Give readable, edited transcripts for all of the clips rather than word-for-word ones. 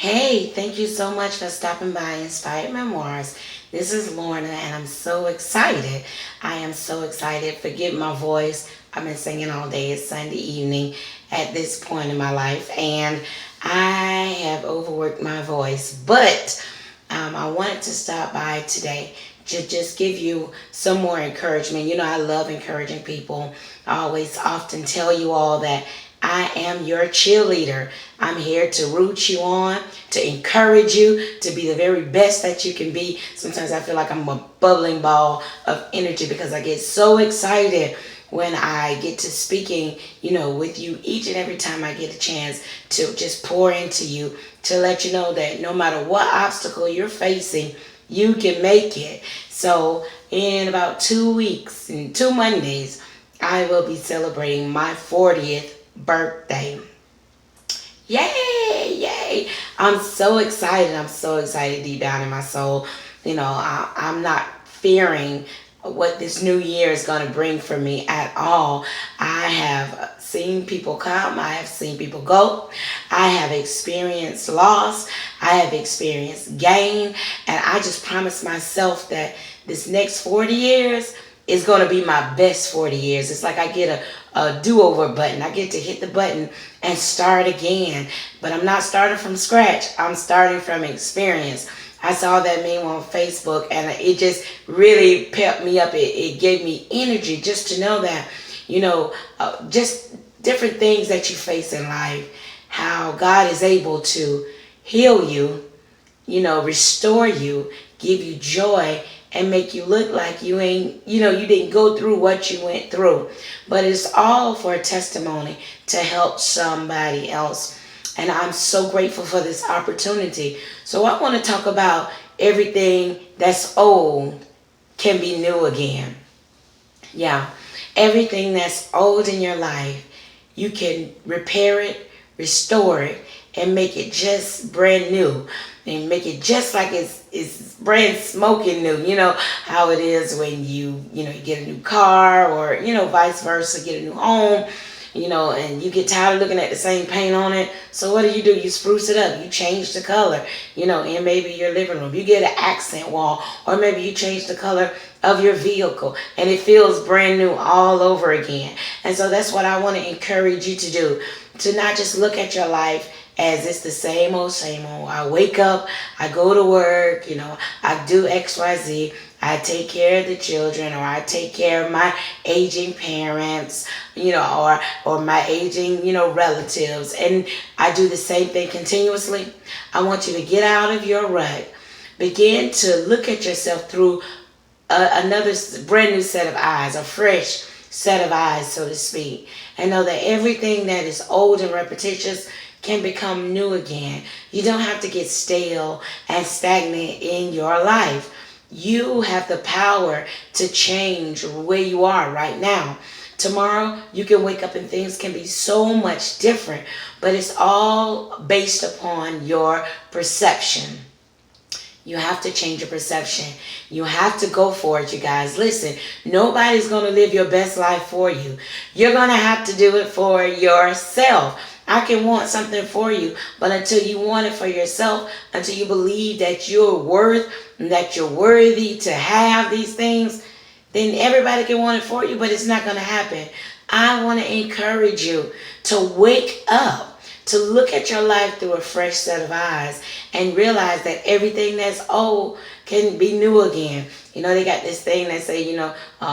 Hey, thank you so much for stopping by Inspired Memoirs. This is Lorna, and I'm so excited. I am so excited. Forgive my voice. I've been singing all day. It's Sunday evening at this point in my life, and I have overworked my voice. But I wanted to stop by today to just give you some more encouragement. You know, I love encouraging people. I always often tell you all that I am your cheerleader. I'm here to root you on, to encourage you to be the very best that you can be. Sometimes I feel like I'm a bubbling ball of energy because I get so excited when I get to speaking, with you each and every time I get a chance to just pour into you, to let you know that no matter what obstacle you're facing, you can make it. So in about 2 weeks, in 2 Mondays, I will be celebrating my 40th birthday. Yay! Yay! I'm so excited. I'm so excited deep down in my soul. I'm not fearing what this new year is going to bring for me at all. I have seen people come. I have seen people go. I have experienced loss. I have experienced gain. And I just promised myself that this next 40 years is going to be my best 40 years. It's like I get a do-over button. I get to hit the button and start again. But I'm not starting from scratch. I'm starting from experience. I saw that meme on Facebook, and it just really pepped me up. It gave me energy just to know that, just different things that you face in life, how God is able to heal you, restore you, give you joy, and make you look like you didn't go through what you went through. But it's all for a testimony to help somebody else. And I'm so grateful for this opportunity. So I want to talk about everything that's old can be new again. Yeah. Everything that's old in your life, you can repair it, restore it, and make it just brand new. And make it just like it's brand smoking new. You know how it is when you get a new car, or vice versa, get a new home, and you get tired of looking at the same paint on it. So what do? You spruce it up. You change the color, in maybe your living room. You get an accent wall, or maybe you change the color of your vehicle, and it feels brand new all over again. And so that's what I want to encourage you to do, to not just look at your life as it's the same old, same old. I wake up, I go to work, I do XYZ, I take care of the children, or I take care of my aging parents, or my aging, relatives, and I do the same thing continuously. I want you to get out of your rut, begin to look at yourself through another brand new set of eyes, a fresh set of eyes, so to speak, and know that everything that is old and repetitious can become new again. You don't have to get stale and stagnant in your life. You have the power to change where you are right now. Tomorrow, you can wake up and things can be so much different, but it's all based upon your perception. You have to change your perception. You have to go for it, you guys. Listen, nobody's going to live your best life for you. You're going to have to do it for yourself. I can want something for you, but until you want it for yourself, until you believe that you're that you're worthy to have these things, then everybody can want it for you, but it's not going to happen. I want to encourage you to wake up, to look at your life through a fresh set of eyes, and realize that everything that's old can be new again. They got this thing that say,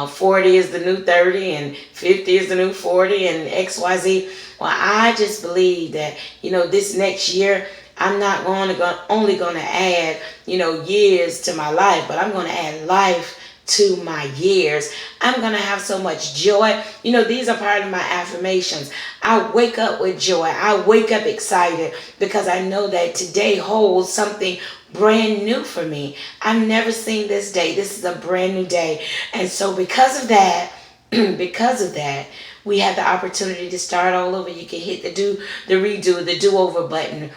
40 is the new 30 and 50 is the new 40 and XYZ. Well, I just believe that, this next year, I'm not only going to add, years to my life, but I'm going to add life to my years. I'm going to have so much joy. These are part of my affirmations. I wake up with joy. I wake up excited because I know that today holds something brand new for me. I've never seen this day. This is a brand new day. And so because of that, we have the opportunity to start all over. You can hit the redo, the do-over button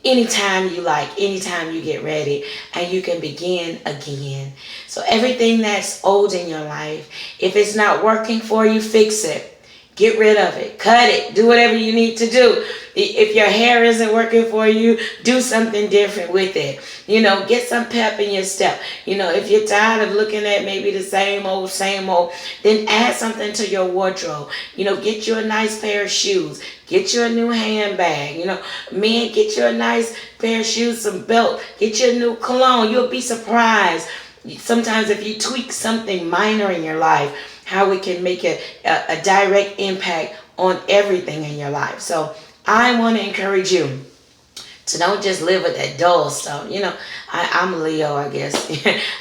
anytime you like, anytime you get ready, and you can begin again. So everything that's old in your life, if it's not working for you, fix it. Get rid of it. Cut it. Do whatever you need to do. If your hair isn't working for you, do something different with it. Get some pep in your step. If you're tired of looking at maybe the same old, then add something to your wardrobe. Get you a nice pair of shoes. Get you a new handbag. Men, get you a nice pair of shoes, some belt. Get you a new cologne. You'll be surprised sometimes if you tweak something minor in your life, how it can make a direct impact on everything in your life. So I want to encourage you to don't just live with that dull stuff. I'm a Leo, I guess.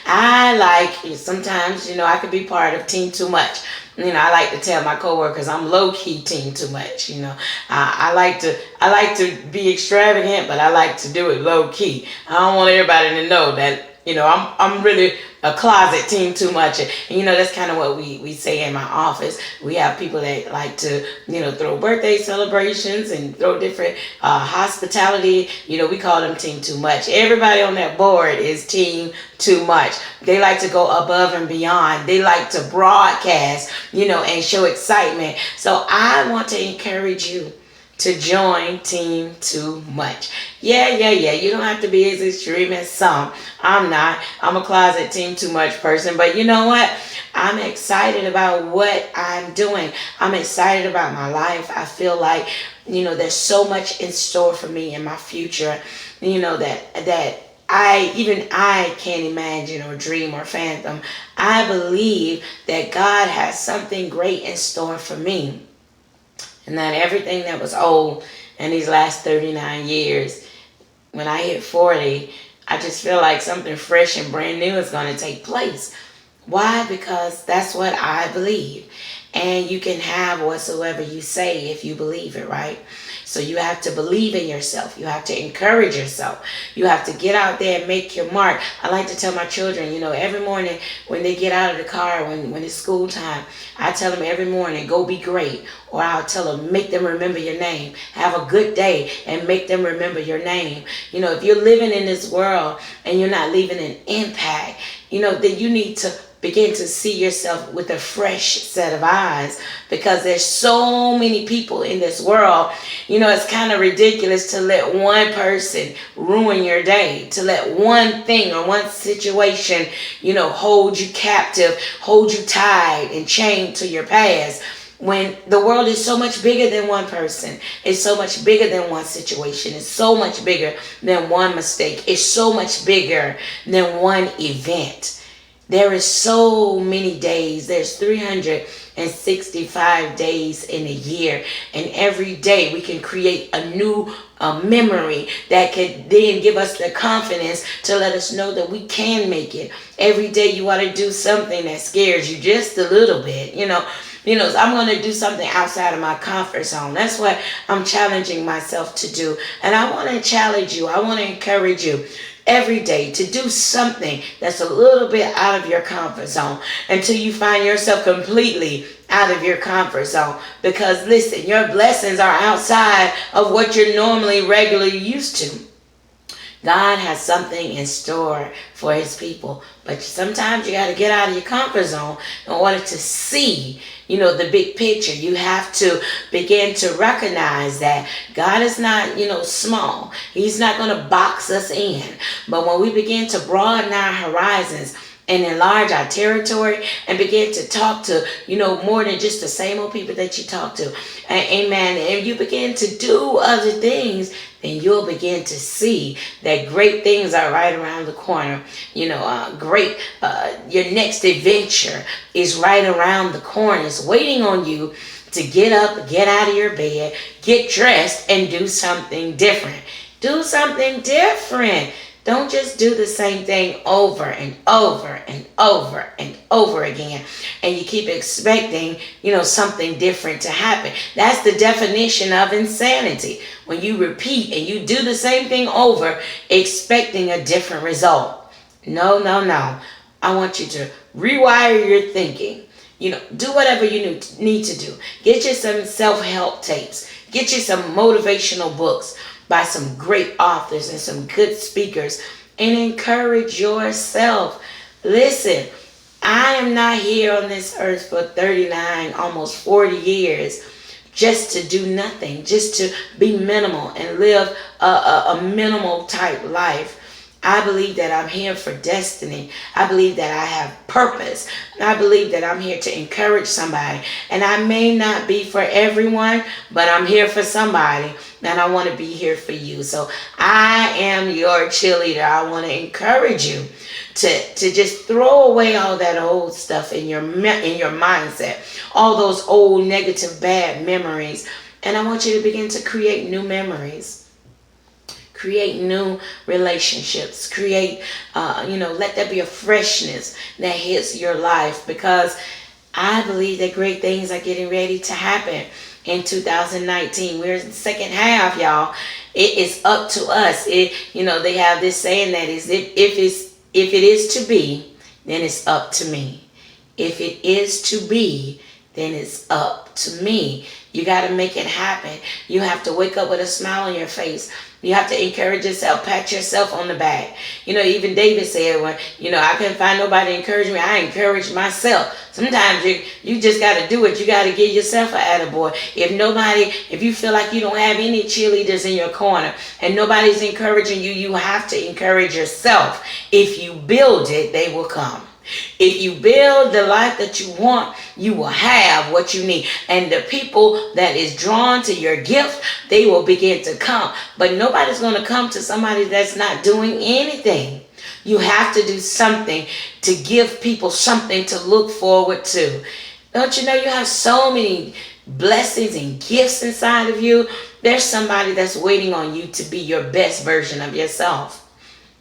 I like, sometimes, I could be part of Team Too Much. I like to tell my coworkers I'm low-key Team Too Much. I like to be extravagant, but I like to do it low-key. I don't want everybody to know that I'm really a closet Team Too Much. And that's kind of what we say in my office. We have people that like to, throw birthday celebrations and throw different hospitality. We call them Team Too Much. Everybody on that board is Team Too Much. They like to go above and beyond. They like to broadcast, and show excitement. So I want to encourage you to join Team Too Much. Yeah. You don't have to be as extreme as some. I'm not. I'm a closet Team Too Much person. But you know what? I'm excited about what I'm doing. I'm excited about my life. I feel like, there's so much in store for me in my future, that I can't imagine or dream or fathom. I believe that God has something great in store for me. And that everything that was old in these last 39 years, when I hit 40, I just feel like something fresh and brand new is going to take place. Why? Because that's what I believe. And you can have whatsoever you say if you believe it, right? So you have to believe in yourself. You have to encourage yourself. You have to get out there and make your mark. I like to tell my children, every morning when they get out of the car, when it's school time, I tell them every morning, go be great. Or I'll tell them, make them remember your name. Have a good day and make them remember your name. If you're living in this world and you're not leaving an impact, then you need to begin to see yourself with a fresh set of eyes, because there's so many people in this world. It's kind of ridiculous to let one person ruin your day, to let one thing or one situation, hold you captive, hold you tied and chained to your past. When the world is so much bigger than one person, it's so much bigger than one situation, it's so much bigger than one mistake, it's so much bigger than one event. There is so many days. There's 365 days in a year. And every day we can create a new memory that can then give us the confidence to let us know that we can make it. Every day you want to do something that scares you just a little bit. So I'm going to do something outside of my comfort zone. That's what I'm challenging myself to do. And I want to challenge you. I want to encourage you every day to do something that's a little bit out of your comfort zone until you find yourself completely out of your comfort zone. Because listen, your blessings are outside of what you're normally regularly used to. God has something in store for his people. But sometimes you got to get out of your comfort zone in order to see, the big picture. You have to begin to recognize that God is not, small. He's not going to box us in. But when we begin to broaden our horizons and enlarge our territory and begin to talk to, more than just the same old people that you talk to. Amen. And you begin to do other things, then you'll begin to see that great things are right around the corner. Your next adventure is right around the corner. It's waiting on you to get up, get out of your bed, get dressed, and do something different. Do something different. Don't just do the same thing over and over and over and over again. And you keep expecting, something different to happen. That's the definition of insanity. When you repeat and you do the same thing over, expecting a different result. No. I want you to rewire your thinking. Do whatever you need to do. Get you some self-help tapes. Get you some motivational books by some great authors and some good speakers, and encourage yourself. Listen, I am not here on this earth for 39, almost 40 years just to do nothing, just to be minimal and live a minimal type life. I believe that I'm here for destiny. I believe that I have purpose. I believe that I'm here to encourage somebody. And I may not be for everyone, but I'm here for somebody. And I want to be here for you. So I am your cheerleader. I want to encourage you to just throw away all that old stuff in your mindset, all those old negative bad memories. And I want you to begin to create new memories. Create new relationships. Create, let there be a freshness that hits your life, because I believe that great things are getting ready to happen in 2019. We're in the second half, y'all. It is up to us. They have this saying that is, if it is to be, then it's up to me. If it is to be, then it's up to me. You got to make it happen. You have to wake up with a smile on your face. You have to encourage yourself, pat yourself on the back. Even David said, when, I couldn't find nobody to encourage me, I encouraged myself. Sometimes you just got to do it. You got to give yourself an attaboy. If you feel like you don't have any cheerleaders in your corner and nobody's encouraging you, you have to encourage yourself. If you build it, they will come. If you build the life that you want, you will have what you need. And the people that is drawn to your gift, they will begin to come. But nobody's going to come to somebody that's not doing anything. You have to do something to give people something to look forward to. Don't you know you have so many blessings and gifts inside of you? There's somebody that's waiting on you to be your best version of yourself.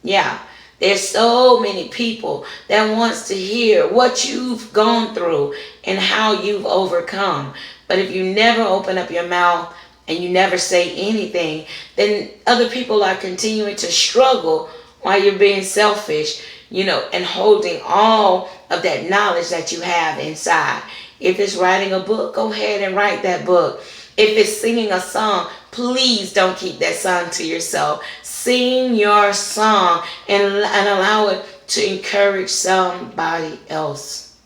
Yeah. There's so many people that wants to hear what you've gone through and how you've overcome. But if you never open up your mouth and you never say anything, then other people are continuing to struggle while you're being selfish, and holding all of that knowledge that you have inside. If it's writing a book, go ahead and write that book. If it's singing a song, please don't keep that song to yourself. Sing your song and allow it to encourage somebody else.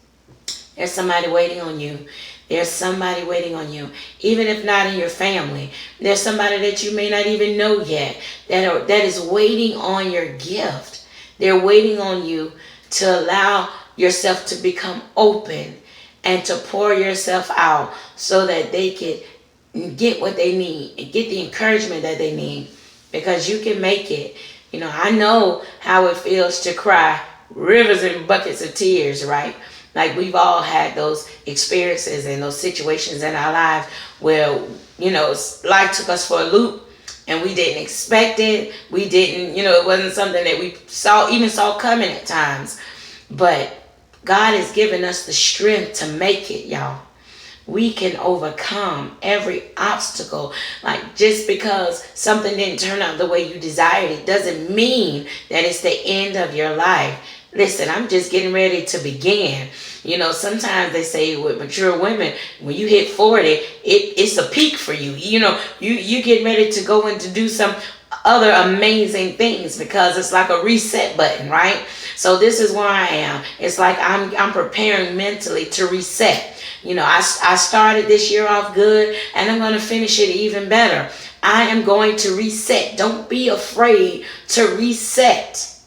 There's somebody waiting on you. There's somebody waiting on you. Even if not in your family, there's somebody that you may not even know yet that is waiting on your gift. They're waiting on you to allow yourself to become open and to pour yourself out so that they can get what they need and get the encouragement that they need, because you can make it. I know how it feels to cry rivers and buckets of tears, right? Like, we've all had those experiences and those situations in our lives where, life took us for a loop and we didn't expect it. We didn't, it wasn't something that we saw coming at times. But God has given us the strength to make it, y'all. We can overcome every obstacle. Like, just because something didn't turn out the way you desired it doesn't mean that it's the end of your life. Listen, I'm just getting ready to begin. Sometimes they say with mature women, when you hit 40, it's a peak for you. You get ready to go and to do some other amazing things, because it's like a reset button, right? So this is where I am. It's like I'm preparing mentally to reset. I started this year off good, and I'm going to finish it even better. I am going to reset. Don't be afraid to reset.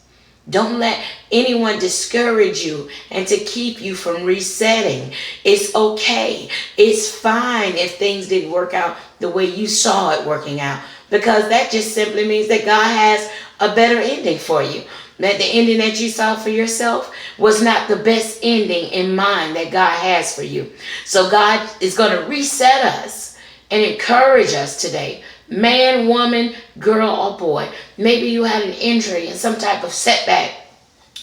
Don't let anyone discourage you and to keep you from resetting. It's okay. It's fine if things didn't work out the way you saw it working out, because that just simply means that God has a better ending for you. That the ending that you saw for yourself was not the best ending in mind that God has for you. So God is going to reset us and encourage us today. Man, woman, girl, or boy. Maybe you had an injury and some type of setback.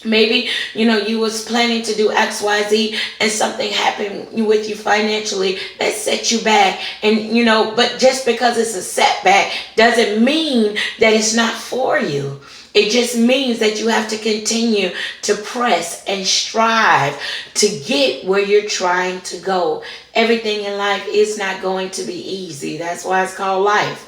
Maybe, you was planning to do X, Y, Z, and something happened with you financially that set you back. And, but just because it's a setback doesn't mean that it's not for you. It just means that you have to continue to press and strive to get where you're trying to go. Everything in life is not going to be easy. That's why it's called life.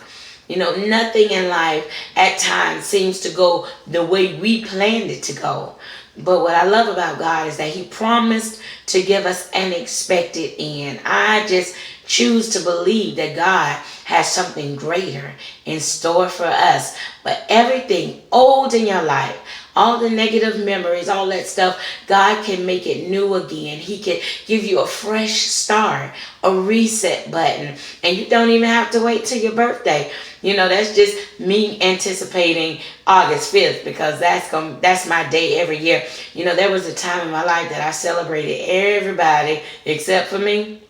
Nothing in life at times seems to go the way we planned it to go. But what I love about God is that He promised to give us an expected end. I just choose to believe that God has something greater in store for us. But everything old in your life, all the negative memories, all that stuff, God can make it new again. He can give you a fresh start, a reset button. And you don't even have to wait till your birthday. That's just me anticipating August 5th, because that's my day every year. There was a time in my life that I celebrated everybody except for me.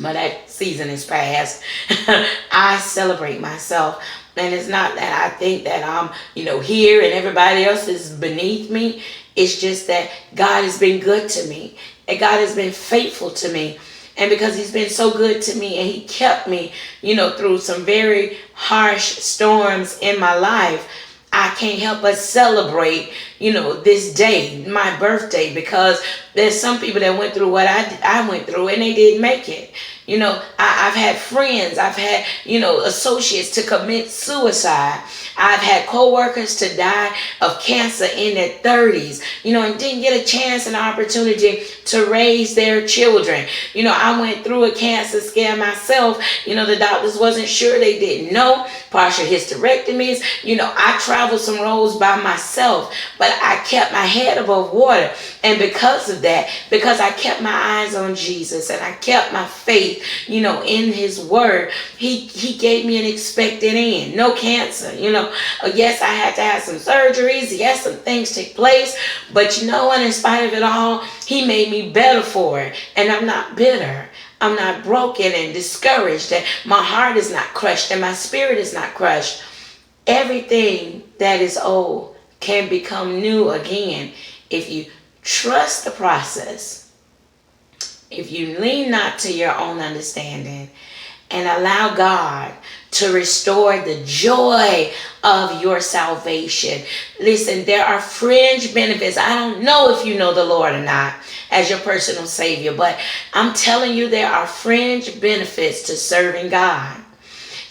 But that season is past. I celebrate myself. And it's not that I think that I'm, here and everybody else is beneath me. It's just that God has been good to me. And God has been faithful to me. And because He's been so good to me and He kept me, through some very harsh storms in my life, I can't help but celebrate, this day, my birthday, because there's some people that went through what I went through and they didn't make it. I've had friends, I've had, associates to commit suicide. I've had co-workers to die of cancer in their 30s, and didn't get a chance and opportunity to raise their children. I went through a cancer scare myself. The doctors wasn't sure, they didn't know. Partial hysterectomies. I traveled some roads by myself, but I kept my head above water. And because of that, because I kept my eyes on Jesus and I kept my faith, in His word, He gave me an expected end. No cancer, Yes, I had to have some surgeries. Yes, some things take place. But and in spite of it all, He made me better for it. And I'm not bitter. I'm not broken and discouraged. And my heart is not crushed and my spirit is not crushed. Everything that is old can become new again if you trust the process. If you lean not to your own understanding and allow God to restore the joy of your salvation. Listen, there are fringe benefits. I don't know if you know the Lord or not as your personal Savior, but I'm telling you, there are fringe benefits to serving God.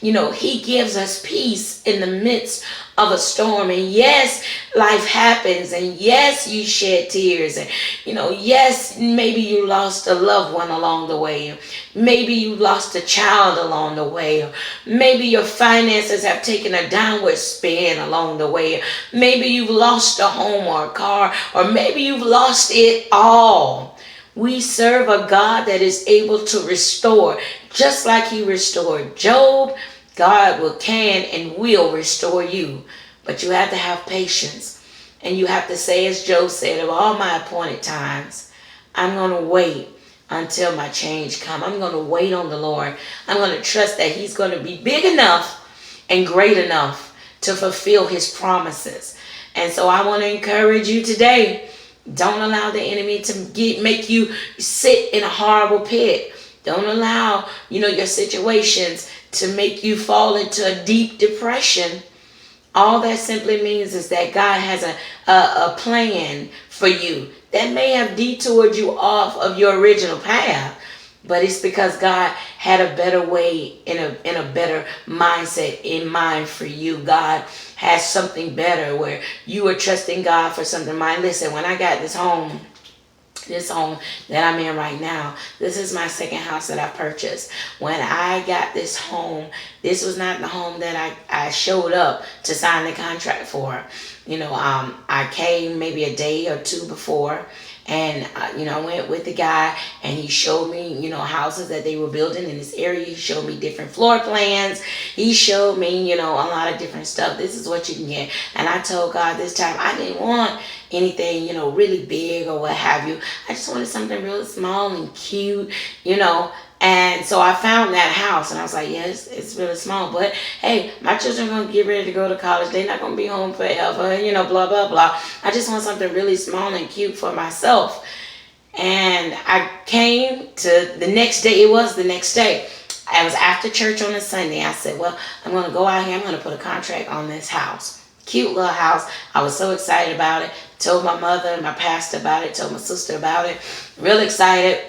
He gives us peace in the midst of a storm. And yes, life happens. And yes, you shed tears. And, yes, maybe you lost a loved one along the way. Maybe you lost a child along the way. Or maybe your finances have taken a downward spin along the way. Maybe you've lost a home or a car. Or maybe you've lost it all. We serve a God that is able to restore, just like He restored Job. God can and will restore you. But you have to have patience. And you have to say, as Job said, of all my appointed times, I'm going to wait until my change comes. I'm going to wait on the Lord. I'm going to trust that He's going to be big enough and great enough to fulfill His promises. And so I want to encourage you today. Don't allow the enemy to make you sit in a horrible pit. Don't allow, your situations to make you fall into a deep depression. All that simply means is that God has a plan for you that may have detoured you off of your original path. But it's because God had a better way in a better mindset in mind for you. God has something better where you are trusting God for something. Listen, when I got this home that I'm in right now, this is my second house that I purchased. When I got this home, this was not the home that I showed up to sign the contract for. I came maybe a day or two before. And, I went with the guy and he showed me, houses that they were building in this area. He showed me different floor plans. He showed me, a lot of different stuff. This is what you can get. And I told God this time I didn't want anything, really big or what have you. I just wanted something really small and cute, And so I found that house and I was like, yes, it's really small. But hey, my children are going to get ready to go to college. They're not going to be home forever, blah, blah, blah. I just want something really small and cute for myself. And I came to the next day. It was the next day. I was after church on a Sunday. I said, well, I'm going to go out here. I'm going to put a contract on this house. Cute little house. I was so excited about it. Told my mother and my pastor about it. Told my sister about it. Real excited.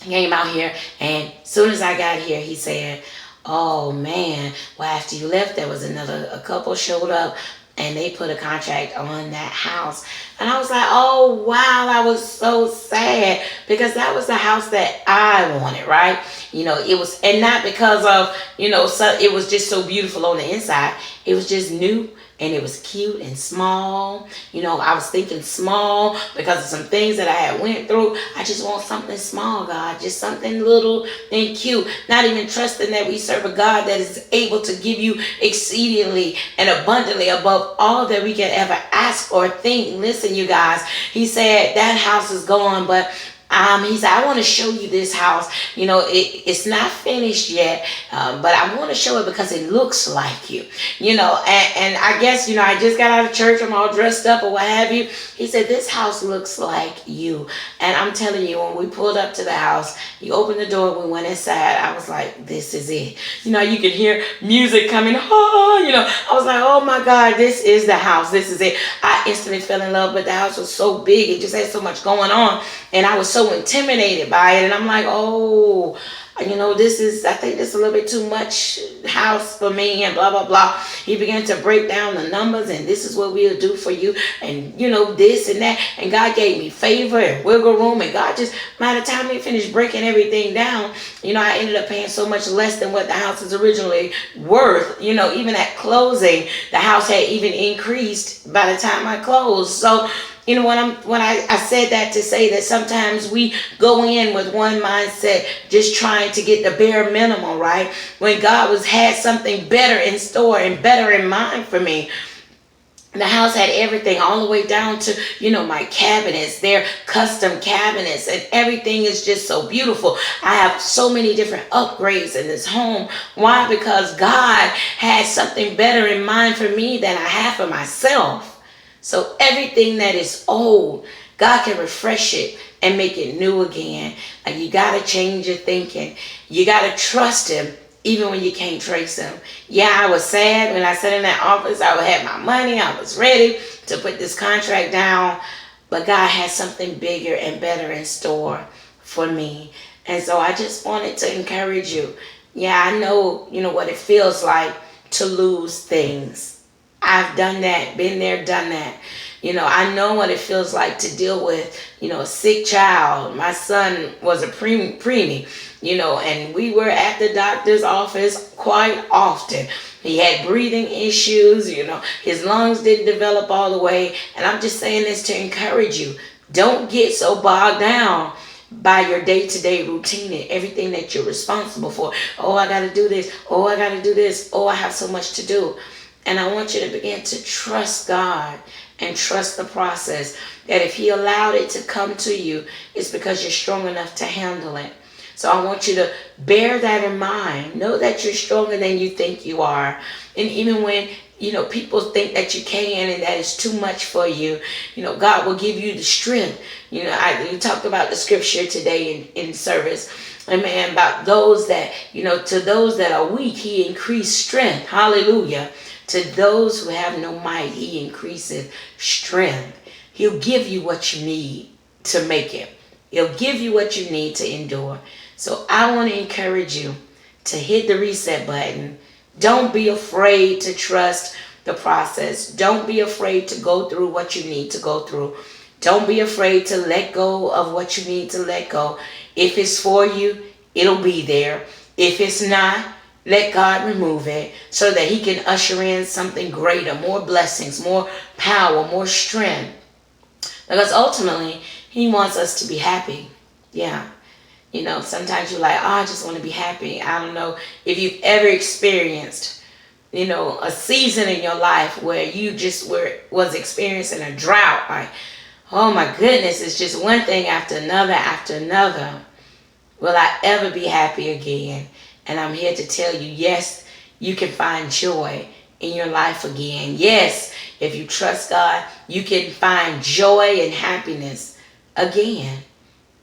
Came out here, and as soon as I got here, he said, oh man, well, after you left, there was a couple showed up, and they put a contract on that house. And I was like, oh wow, I was so sad because that was the house that I wanted, right? It was, and not because of, so it was just so beautiful on the inside. It was just new, and it was cute and small. I was thinking small because of some things that I had went through. I just want something small, God, just something little and cute. Not even trusting that we serve a God that is able to give you exceedingly and abundantly above all that we can ever ask or think. Listen, you guys, he said that house is gone, but he said, I want to show you this house. It's not finished yet, but I want to show it because it looks like you. And I guess, I just got out of church. I'm all dressed up or what have you. He said, this house looks like you. And I'm telling you, when we pulled up to the house, you opened the door, we went inside. I was like, this is it. You could hear music coming. I was like, oh my God, this is the house. This is it. I instantly fell in love, but the house was so big. It just had so much going on. And I was so intimidated by it, and I'm like, oh, I think this is a little bit too much house for me, and blah blah blah. He began to break down the numbers, and this is what we'll do for you, and this and that, and God gave me favor and wiggle room, and God just, by the time he finished breaking everything down, I ended up paying so much less than what the house is originally worth. Even at closing, the house had even increased by the time I closed. So when I said that to say that sometimes we go in with one mindset, just trying to get the bare minimum, right? When God had something better in store and better in mind for me. The house had everything all the way down to, my cabinets, their custom cabinets, and everything is just so beautiful. I have so many different upgrades in this home. Why? Because God had something better in mind for me than I have for myself. So everything that is old, God can refresh it and make it new again. And you got to change your thinking. You got to trust him even when you can't trace him. Yeah, I was sad when I sat in that office. I had my money. I was ready to put this contract down. But God has something bigger and better in store for me. And so I just wanted to encourage you. Yeah, I know, what it feels like to lose things. I've done that, been there, done that. I know what it feels like to deal with, a sick child. My son was a preemie, and we were at the doctor's office quite often. He had breathing issues, his lungs didn't develop all the way. And I'm just saying this to encourage you. Don't get so bogged down by your day-to-day routine and everything that you're responsible for. Oh, I got to do this. Oh, I got to do this. Oh, I have so much to do. And I want you to begin to trust God and trust the process. That if he allowed it to come to you, it's because you're strong enough to handle it. So I want you to bear that in mind. Know that you're stronger than you think you are. And even when, people think that you can and that is too much for you, God will give you the strength. You talked about the scripture today in service. Amen. About those that, to those that are weak, he increased strength. Hallelujah. To those who have no might, he increaseth strength. He'll give you what you need to make it. He'll give you what you need to endure. So I want to encourage you to hit the reset button. Don't be afraid to trust the process. Don't be afraid to go through what you need to go through. Don't be afraid to let go of what you need to let go. If it's for you, it'll be there. If it's not, let God remove it so that he can usher in something greater, more blessings, more power, more strength. Because ultimately, he wants us to be happy. Yeah. Sometimes you're like, oh, I just want to be happy. I don't know if you've ever experienced, a season in your life where you just was experiencing a drought. Like, oh my goodness, it's just one thing after another after another. Will I ever be happy again? And I'm here to tell you, yes, you can find joy in your life again. Yes, if you trust God, you can find joy and happiness again.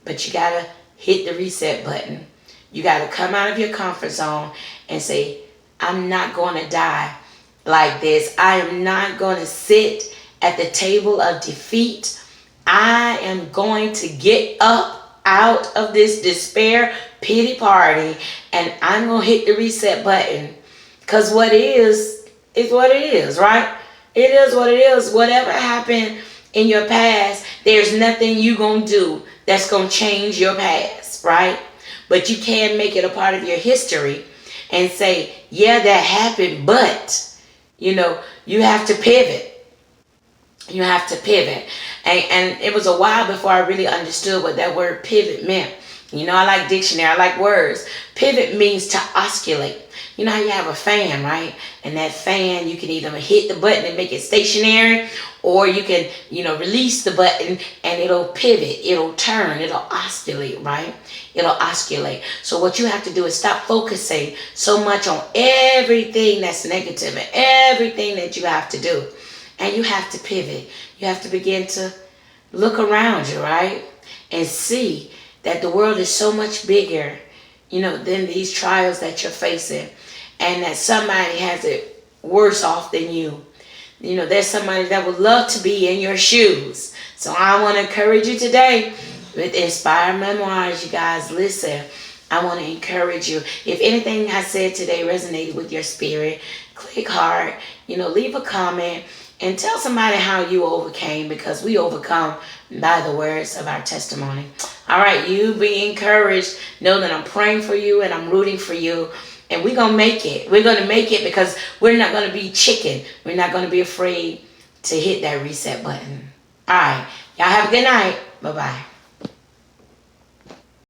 But you got to hit the reset button. You got to come out of your comfort zone and say, I'm not going to die like this. I am not going to sit at the table of defeat. I am going to get up out of this despair pity party, and I'm going to hit the reset button. Because what is what it is, right? It is what it is. Whatever happened in your past, there's nothing you gonna do that's gonna change your past, right? But you can make it a part of your history and say, yeah, that happened, but you have to pivot. You have to pivot. And it was a while before I really understood what that word pivot meant. I like dictionary, I like words. Pivot means to oscillate. You know how you have a fan, right? And that fan, you can either hit the button and make it stationary, or you can, release the button and it'll pivot, it'll turn, it'll oscillate, right? It'll oscillate. So what you have to do is stop focusing so much on everything that's negative and everything that you have to do. And you have to pivot. You have to begin to look around you, right? And see that the world is so much bigger, than these trials that you're facing. And that somebody has it worse off than you. There's somebody that would love to be in your shoes. So I want to encourage you today with Inspired Memoirs. You guys, listen. I want to encourage you. If anything I said today resonated with your spirit, click heart, leave a comment. And tell somebody how you overcame, because we overcome by the words of our testimony. All right, you be encouraged. Know that I'm praying for you and I'm rooting for you. And we're going to make it. We're going to make it, because we're not going to be chicken. We're not going to be afraid to hit that reset button. All right, y'all have a good night. Bye-bye.